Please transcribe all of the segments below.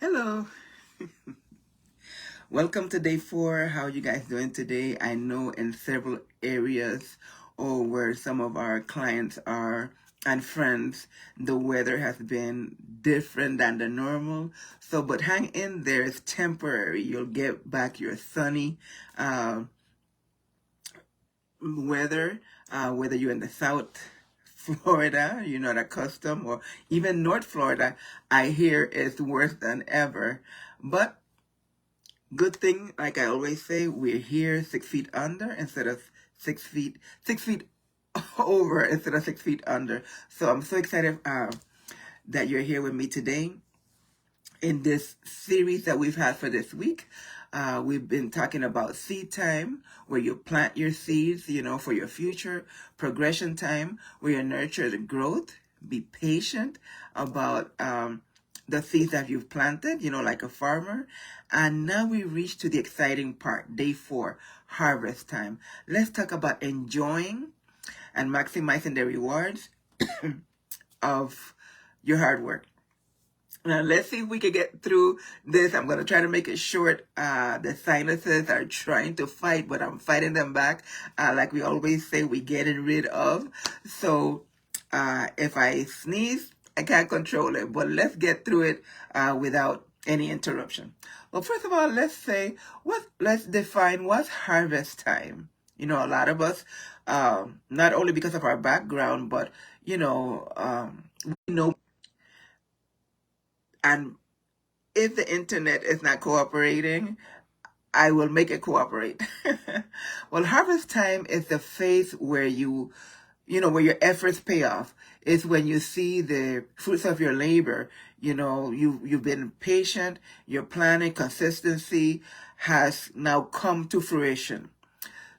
Hello. Welcome to day 4. How are you guys doing today? I know in several areas or where some of our clients are and friends, the weather has been different than the normal. So, but hang in there. It's temporary. You'll get back your sunny uh, weather, whether you're in the South Florida, you're not accustomed, or even North Florida, I hear is worse than ever. But good thing, like I always say, we're here 6 feet under instead of 6 feet over instead of 6 feet under. So I'm so excited that you're here with me today in this series that we've had for this week. We've been talking about seed time, where you plant your seeds, for your future. Progression time, where you nurture the growth. Be patient about the seeds that you've planted, like a farmer. And now we reach to the exciting part, day 4, harvest time. Let's talk about enjoying and maximizing the rewards of your hard work. Now, let's see if we can get through this. I'm going to try to make it short. The sinuses are trying to fight, but I'm fighting them back. Like we always say, we're getting rid of. So if I sneeze, I can't control it. But let's get through it without any interruption. Well, first of all, let's define what's harvest time. A lot of us, not only because of our background, but, we know. And if the internet is not cooperating, I will make it cooperate. Well, harvest time is the phase where where your efforts pay off. It's when you see the fruits of your labor. You've been patient, your planning, consistency has now come to fruition.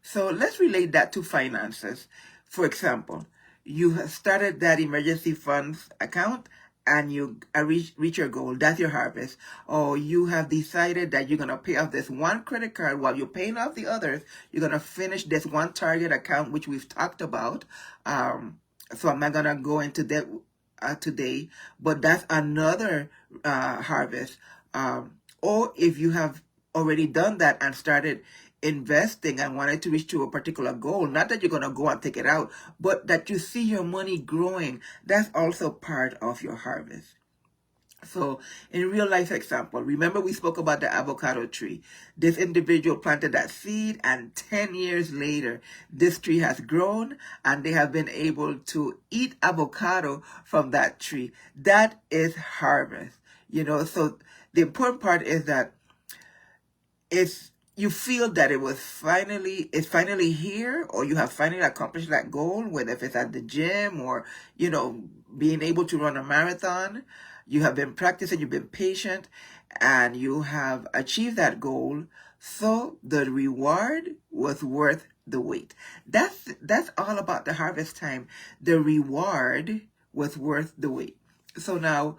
So let's relate that to finances. For example, you have started that emergency funds account and you reach your goal. That's your harvest. Or you have decided that you're going to pay off this one credit card while you're paying off the others. You're going to finish this one target account, which we've talked about. So I'm not going to go into that today, but that's another harvest. Or if you have already done that and started investing and wanted to reach to a particular goal, not that you're going to go and take it out, but that you see your money growing, that's also part of your harvest. So in real life example, remember we spoke about the avocado tree. This individual planted that seed and 10 years later, this tree has grown and they have been able to eat avocado from that tree. That is harvest, so the important part is that you feel that it's finally here, or you have finally accomplished that goal, whether if it's at the gym or, being able to run a marathon. You have been practicing, you've been patient, and you have achieved that goal. So the reward was worth the wait. That's all about the harvest time. The reward was worth the wait. So now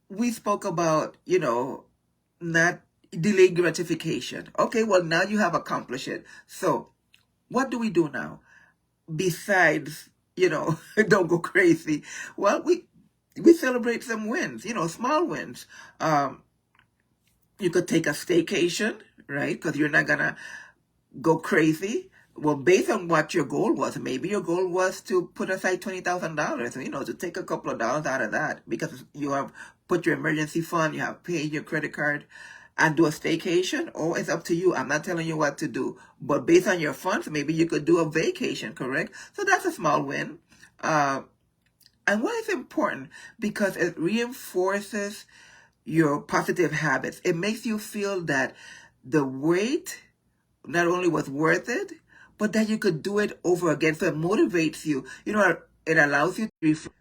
we spoke about, not delayed gratification. Okay, well, now you have accomplished it. So what do we do now? Besides, don't go crazy. Well, we celebrate some wins, small wins. You could take a staycation, right? Because you're not going to go crazy. Well, based on what your goal was, maybe your goal was to put aside $20,000, to take a couple of dollars out of that because you have put your emergency fund, you have paid your credit card, and do a staycation. Or it's up to you. I'm not telling you what to do. But based on your funds, maybe you could do a vacation, correct? So that's a small win. And why is it important? Because it reinforces your positive habits. It makes you feel that the wait not only was worth it, but that you could do it over again. So it motivates you. It allows you to reflect.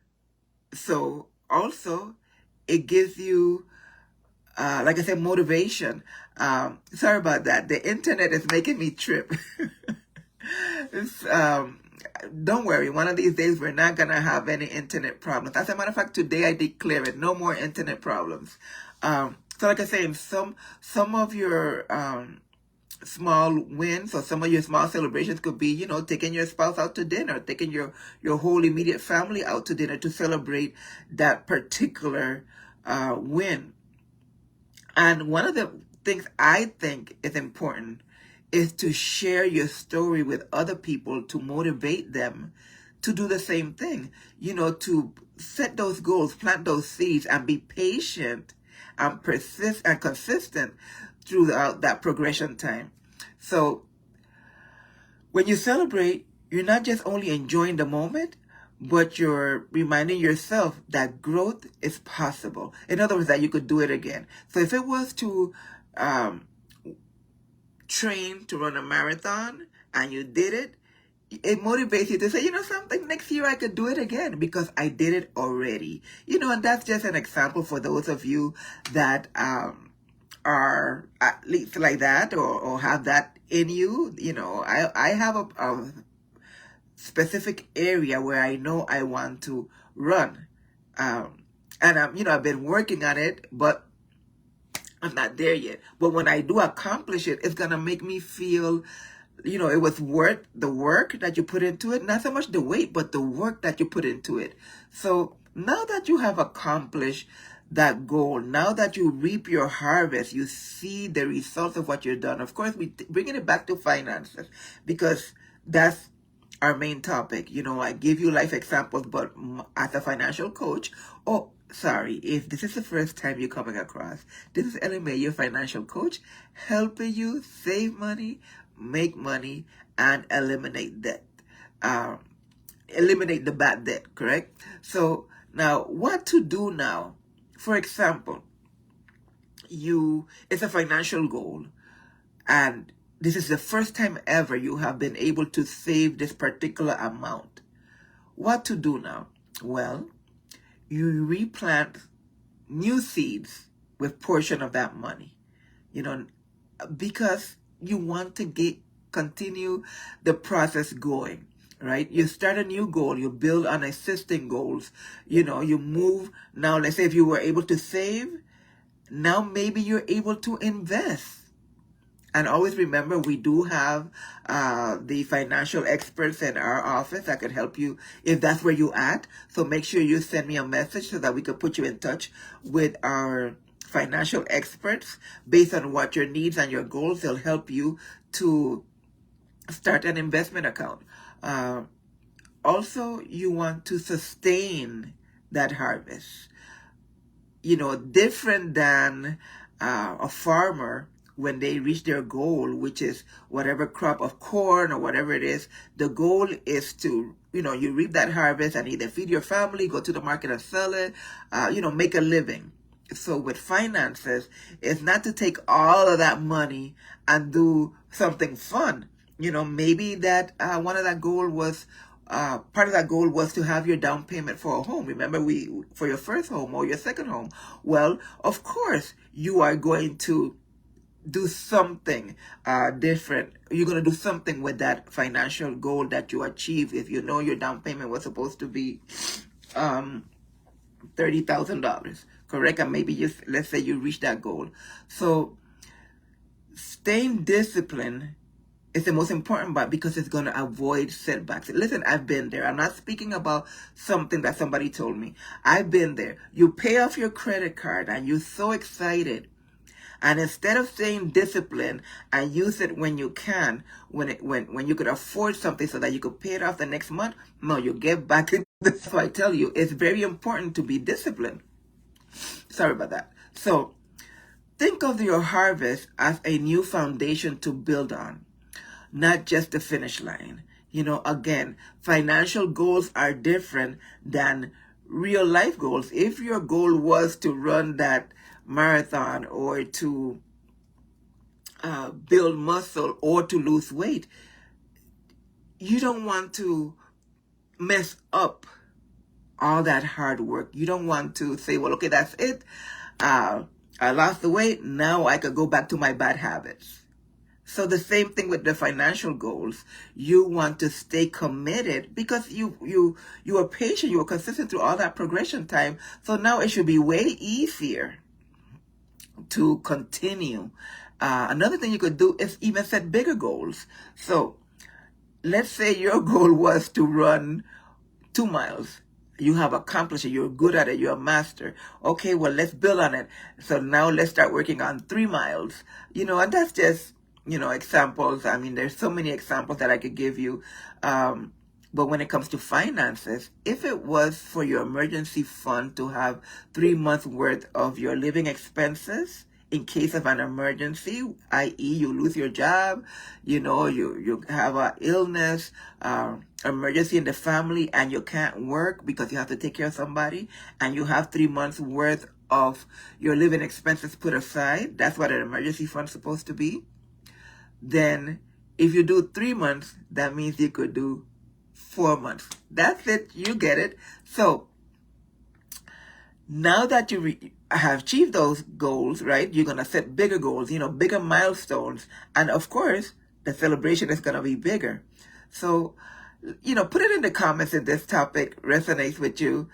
So also, it gives you, like I said, motivation. Sorry about that. The internet is making me trip. Don't worry. One of these days, we're not going to have any internet problems. As a matter of fact, today I declare it. No more internet problems. So like I say, some of your small wins or some of your small celebrations could be, taking your spouse out to dinner, taking your whole immediate family out to dinner to celebrate that particular win. And one of the things I think is important is to share your story with other people to motivate them to do the same thing. To set those goals, plant those seeds, and be patient and persist and consistent throughout that progression time. So when you celebrate, you're not just only enjoying the moment, but you're reminding yourself that growth is possible. In other words, that you could do it again. So if it was to um, train to run a marathon and you did it, it motivates you to say, something, next year I could do it again because I did it already. And that's just an example for those of you that are at least like that or have that in you. I have a specific area where I know I want to run. And I've been working on it, but I'm not there yet. But when I do accomplish it, it's going to make me feel, it was worth the work that you put into it. Not so much the weight, but the work that you put into it. So now that you have accomplished that goal, now that you reap your harvest, you see the results of what you've done. Of course, bringing it back to finances because that's our main topic. I give you life examples, but as a financial coach, sorry, if this is the first time you're coming across, this is Ellie Mae, your financial coach, helping you save money, make money, and eliminate debt. Eliminate the bad debt, correct? So now, what to do now? For example, it's a financial goal, and this is the first time ever you have been able to save this particular amount. What to do now? Well, you replant new seeds with portion of that money, because you want to continue the process going, right? You start a new goal, you build on existing goals, you move. Now, let's say if you were able to save, now maybe you're able to invest. And always remember, we do have the financial experts in our office that can help you if that's where you're at. So make sure you send me a message so that we can put you in touch with our financial experts based on what your needs and your goals. They'll help you to start an investment account. Also, you want to sustain that harvest. Different than a farmer when they reach their goal, which is whatever crop of corn or whatever it is. The goal is to, you reap that harvest and either feed your family, go to the market and sell it, make a living. So with finances, it's not to take all of that money and do something fun. Maybe that one of that goal was part of that goal was to have your down payment for a home. Remember, for your first home or your second home. Well, of course, you are going to do something different. You're going to do something with that financial goal that you achieve. If you know your down payment was supposed to be $30,000, correct? And maybe let's say you reach that goal. So staying disciplined is the most important part because it's going to avoid setbacks. Listen, I've been there. I'm not speaking about something that somebody told me. I've been there. You pay off your credit card and you're so excited. And instead of staying disciplined and use it when you can, when you could afford something so that you could pay it off the next month, no, you get back into this. So I tell you, it's very important to be disciplined. Sorry about that. So think of your harvest as a new foundation to build on, not just the finish line. Again, financial goals are different than real life goals. If your goal was to run that marathon or to build muscle or to lose weight, you don't want to mess up all that hard work. You don't want to say, well, okay, that's it. I lost the weight. Now I could go back to my bad habits. So the same thing with the financial goals. You want to stay committed because you are patient. You were consistent through all that progression time. So now it should be way easier to continue. Another thing you could do is even set bigger goals. So let's say your goal was to run 2 miles You have accomplished it. You're good at it. You're a master. Okay, well, let's build on it. So now let's start working on 3 miles. And that's just, examples. I mean, there's so many examples that I could give you. But when it comes to finances, if it was for your emergency fund to have 3 months worth of your living expenses in case of an emergency, i.e. you lose your job, you have an illness, emergency in the family, and you can't work because you have to take care of somebody, and you have 3 months worth of your living expenses put aside, that's what an emergency fund's supposed to be. Then if you do 3 months, that means you could do 4 months. That's it. You get it. So now that you have achieved those goals, right, you're going to set bigger goals, bigger milestones. And of course, the celebration is going to be bigger. So, put it in the comments if this topic resonates with you.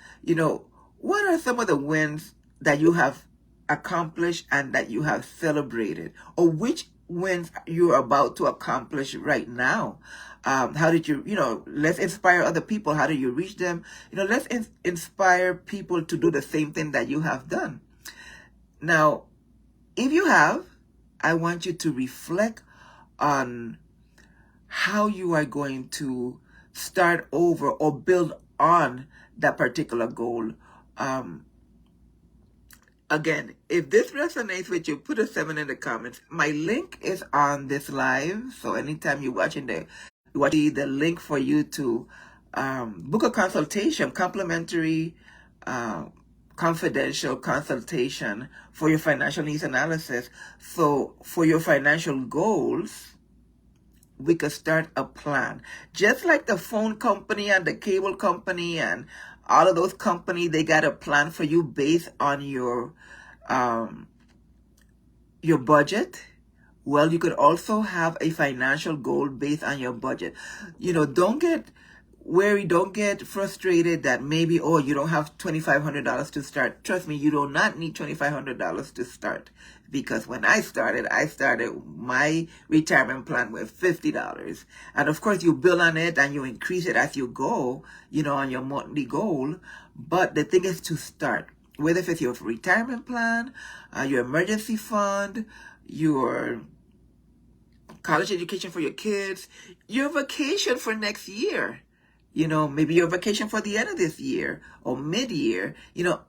What are some of the wins that you have accomplished and that you have celebrated? Or which wins you're about to accomplish right now? How did you, let's inspire other people. How do you reach them? Let's inspire people to do the same thing that you have done. Now, if you have, I want you to reflect on how you are going to start over or build on that particular goal. Again, if this resonates with you, put a 7 in the comments. My link is on this live, so anytime you're watching the link for you to book a consultation, complimentary, confidential consultation for your financial needs analysis. So for your financial goals, we could start a plan. Just like the phone company and the cable company and all of those companies, they got a plan for you based on your budget. Well, you could also have a financial goal based on your budget. Don't get worried, don't get frustrated that maybe, you don't have $2,500 to start. Trust me, you do not need $2,500 to start. Because when I started my retirement plan with $50. And of course, you build on it and you increase it as you go, on your monthly goal. But the thing is to start. Whether if it's your retirement plan, your emergency fund, your college education for your kids, your vacation for next year. Maybe your vacation for the end of this year or mid-year.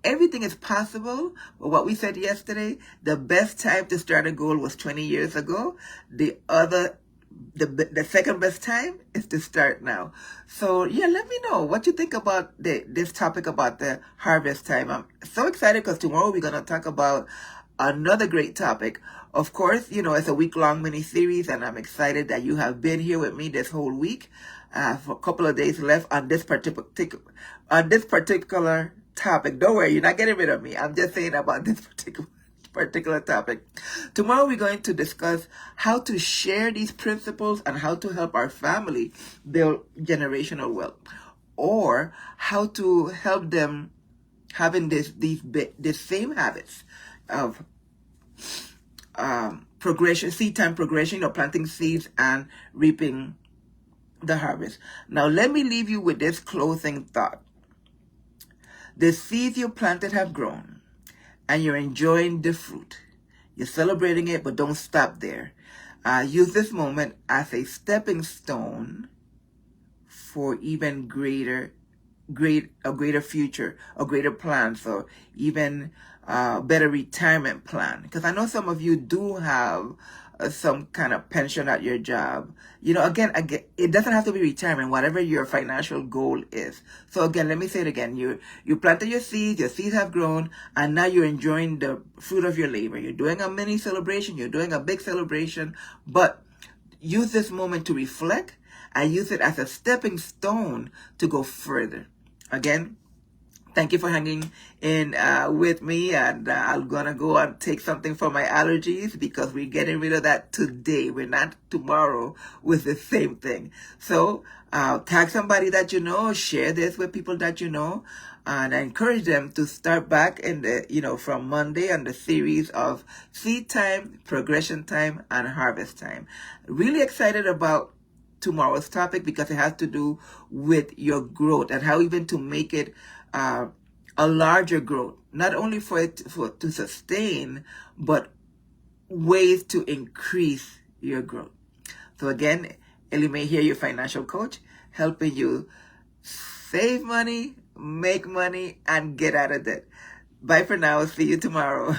Everything is possible. But what we said yesterday, the best time to start a goal was 20 years ago. The second best time is to start now. So yeah, let me know what you think about this topic about the harvest time. I'm so excited because tomorrow we're going to talk about another great topic. Of course, it's a week-long mini-series, and I'm excited that you have been here with me this whole week. For a couple of days left on this particular topic. Don't worry, you're not getting rid of me. I'm just saying about this particular topic. Tomorrow we're going to discuss how to share these principles and how to help our family build generational wealth, or how to help them having these same habits of progression, seed time progression, planting seeds and reaping the harvest. Now, let me leave you with this closing thought. The seeds you planted have grown, and you're enjoying the fruit. You're celebrating it, but don't stop there. Use this moment as a stepping stone for even greater future, a greater plan, so even better retirement plan. Because I know some of you do have some kind of pension at your job. Again, it doesn't have to be retirement, whatever your financial goal is. So again, let me say it again. You planted your seeds have grown, and now you're enjoying the fruit of your labor. You're doing a mini celebration, you're doing a big celebration, but use this moment to reflect and use it as a stepping stone to go further. Again, thank you for hanging in with me, and I'm going to go and take something for my allergies because we're getting rid of that today. We're not tomorrow with the same thing. So tag somebody that you know, share this with people that you know, and I encourage them to start back in the, from Monday on the series of seed time, progression time, and harvest time. Really excited about tomorrow's topic because it has to do with your growth and how even to make it uh, a larger growth, not only for it to sustain, but ways to increase your growth. So again, Ellie Mae here, your financial coach, helping you save money, make money, and get out of debt. Bye for now. See you tomorrow.